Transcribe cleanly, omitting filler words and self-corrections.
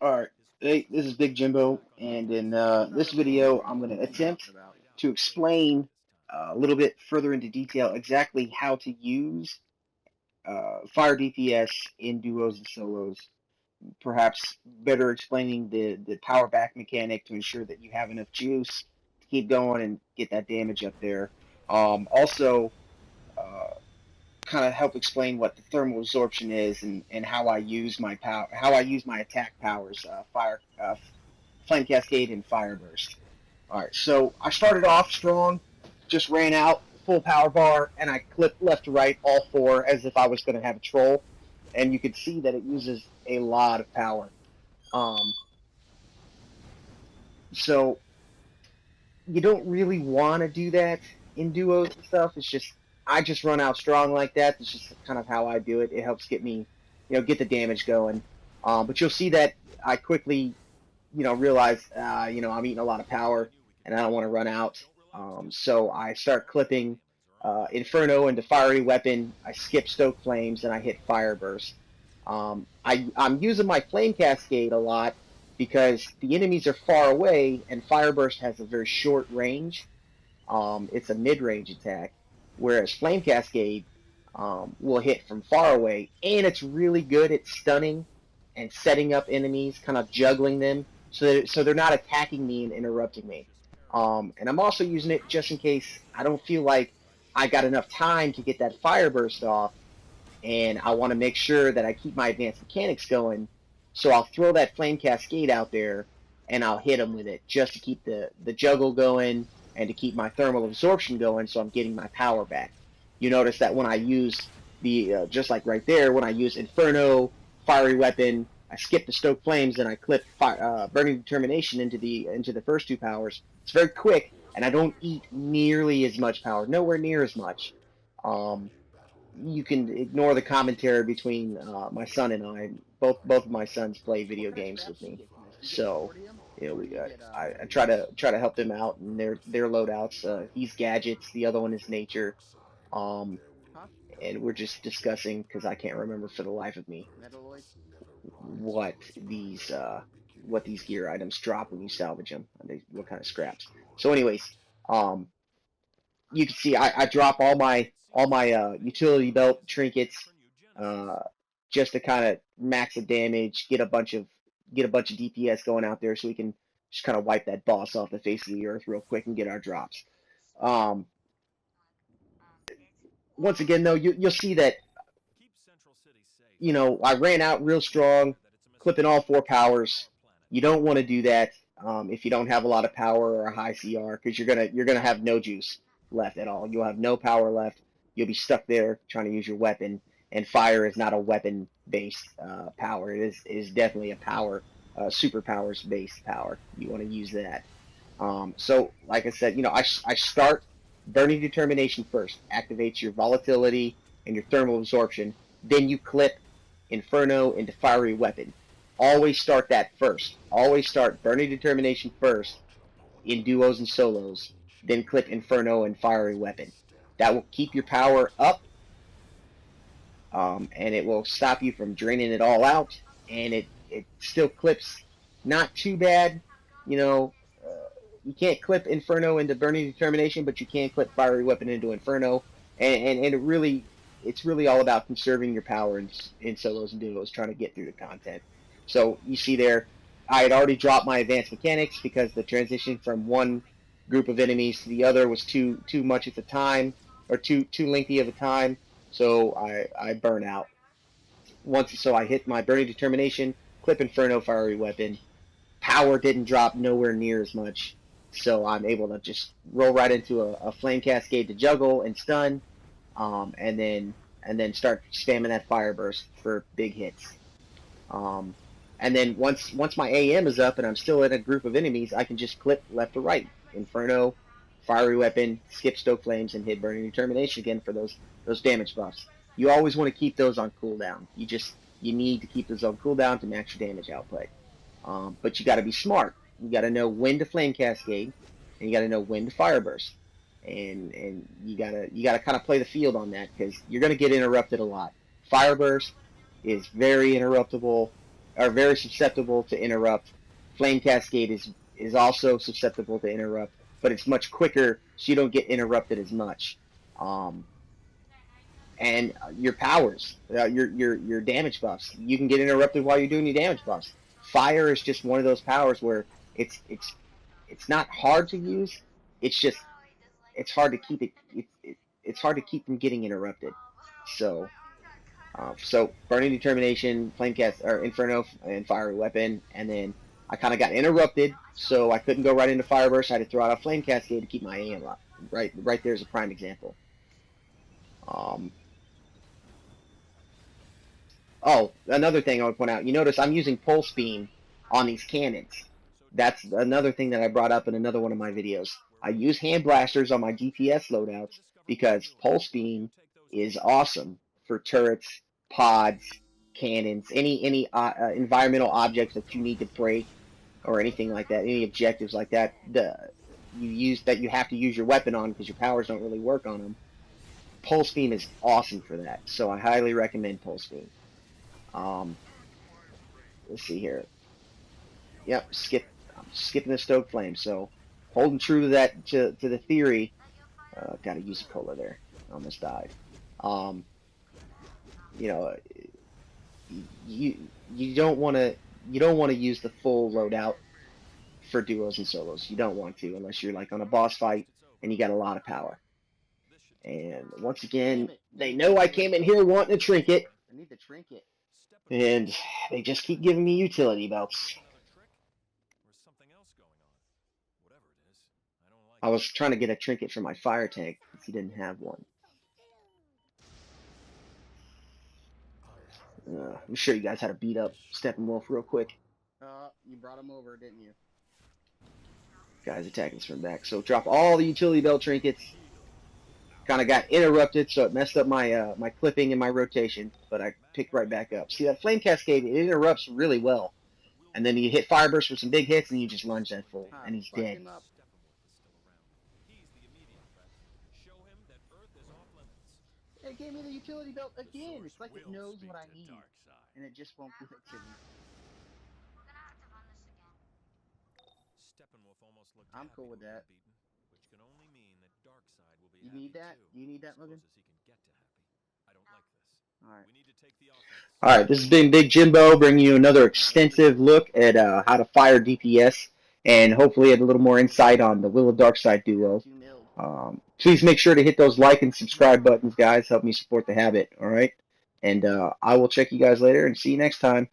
Alright, hey, this is Big Jimbo, and in this video, I'm going to attempt to explain a little bit further into detail exactly how to use fire DPS in duos and solos. Perhaps better explaining the power back mechanic to ensure that you have enough juice to keep going and get that damage up there. Also, uh, kind of help explain what the thermal absorption is and how I use my power, how I use my attack powers, flame cascade, and fire burst. All right, so I started off strong, just ran out full power bar, and I clipped left to right all four as if I was going to have a troll, and you could see that it uses a lot of power. Um, so you don't really want to do that in duos and stuff. It's just I just run out strong like that. It's just kind of how I do it. It helps get me, get the damage going. But you'll see that I quickly, realize, I'm eating a lot of power and I don't want to run out. So I start clipping Inferno into Fiery Weapon. I skip Stoke Flames and I hit Fire Burst. I'm using my Flame Cascade a lot because the enemies are far away and Fire Burst has a very short range. It's a mid-range attack, whereas Flame Cascade will hit from far away, and it's really good at stunning and setting up enemies, kind of juggling them, so they're not attacking me and interrupting me. And I'm also using it just in case I don't feel like I got enough time to get that Fire Burst off, and I want to make sure that I keep my advanced mechanics going. So I'll throw that Flame Cascade out there, and I'll hit them with it just to keep the juggle going and to keep my thermal absorption going, so I'm getting my power back. You notice that when I use just like right there, when I use Inferno, Fiery Weapon, I skip the Stoke Flames and I clip Burning Determination into the first two powers. It's very quick, and I don't eat nearly as much power, nowhere near as much. You can ignore the commentary between my son and I. Both of my sons play video games with me, so I try to help them out in their loadouts. He's gadgets, the other one is nature, um, and we're just discussing because I can't remember for the life of me what these gear items drop when you salvage them. What kind of scraps. So, anyways, um, you can see I drop all my utility belt trinkets uh, just to kind of max the damage, get a bunch of DPS going out there, so we can just kind of wipe that boss off the face of the earth real quick and get our drops. Um, Once again, though, you'll see that I ran out real strong, clipping all four powers. You don't want to do that if you don't have a lot of power or a high CR, because you're gonna have no juice left at all. You'll have no power left. You'll be stuck there trying to use your weapon. And fire is not a weapon-based power. It is definitely a power, superpowers-based power. You want to use that. So, like I said, I start Burning Determination first. Activates your volatility and your thermal absorption. Then you clip Inferno into Fiery Weapon. Always start that first. Always start Burning Determination first in duos and solos. Then clip Inferno and Fiery Weapon. That will keep your power up, and it will stop you from draining it all out. And it still clips not too bad. You know, you can't clip Inferno into Burning Determination, but you can clip Fiery Weapon into Inferno. And it's really all about conserving your power in solos and duos, trying to get through the content. So you see there, I had already dropped my advanced mechanics because the transition from one group of enemies to the other was too much at the time, or too lengthy of a time. So I burn out. So I hit my Burning Determination, clip Inferno, Fiery Weapon. Power didn't drop nowhere near as much, so I'm able to just roll right into a Flame Cascade to juggle and stun, and then start spamming that Fire Burst for big hits. Um, and then once my AM is up and I'm still in a group of enemies, I can just clip left to right, Inferno, Fiery Weapon, skip Stoke Flames, and hit Burning Determination again for those damage buffs. You always want to keep those on cooldown. You need to keep those on cooldown to max your damage output. But you got to be smart. You got to know when to Flame Cascade, and you got to know when to Fire Burst, and you gotta kind of play the field on that, because you're gonna get interrupted a lot. Fire Burst is very interruptible. are very susceptible to interrupt. Flame Cascade is also susceptible to interrupt, but it's much quicker, so you don't get interrupted as much. Um, and your powers, your damage buffs, you can get interrupted while you're doing your damage buffs. Fire is just one of those powers where it's not hard to use. It's just it's hard to keep it's hard to keep from getting interrupted. So Burning Determination, Flamecast or Inferno, and Fiery Weapon, and then I kind of got interrupted, so I couldn't go right into Fireburst. I had to throw out a Flame Cascade to keep my aim up. Right there's a prime example. Oh, another thing I would point out. You notice I'm using Pulse Beam on these cannons. That's another thing that I brought up in another one of my videos. I use hand blasters on my DPS loadouts because Pulse Beam is awesome for turrets, pods, cannons, any environmental objects that you need to break or anything like that, any objectives like that. You have to use your weapon on because your powers don't really work on them. Pulse Beam is awesome for that, so I highly recommend Pulse Beam. Let's see here. Yep, I'm skipping the Stoke Flame, so holding true to that to the theory. Gotta use a cola there. Almost died. You know, you don't want to use the full loadout for duos and solos. You don't want to unless you're like on a boss fight and you got a lot of power. And once again, they know I came in here wanting a trinket. I need the trinket. And they just keep giving me utility belts. I was trying to get a trinket for my fire tank because he didn't have one. Let me show you guys how to beat up Steppenwolf real quick. You brought him over, didn't you? Guys attacking us from back. So drop all the utility belt trinkets. Kind of got interrupted, so it messed up my my clipping and my rotation, but I picked right back up. See that Flame Cascade, it interrupts really well. And then you hit Fireburst with some big hits, and you just lunge that full, and he's dead. It gave me the utility belt again. It's like it knows what I need, and it just won't give it to me. I'm cool with that. You need that? You need that, Logan? Alright, this has been Big Jimbo bringing you another extensive look at how to fire DPS and hopefully a little more insight on the Will of Darkseid duo. Please make sure to hit those like and subscribe buttons, guys. Help me support the habit, alright? And I will check you guys later and see you next time.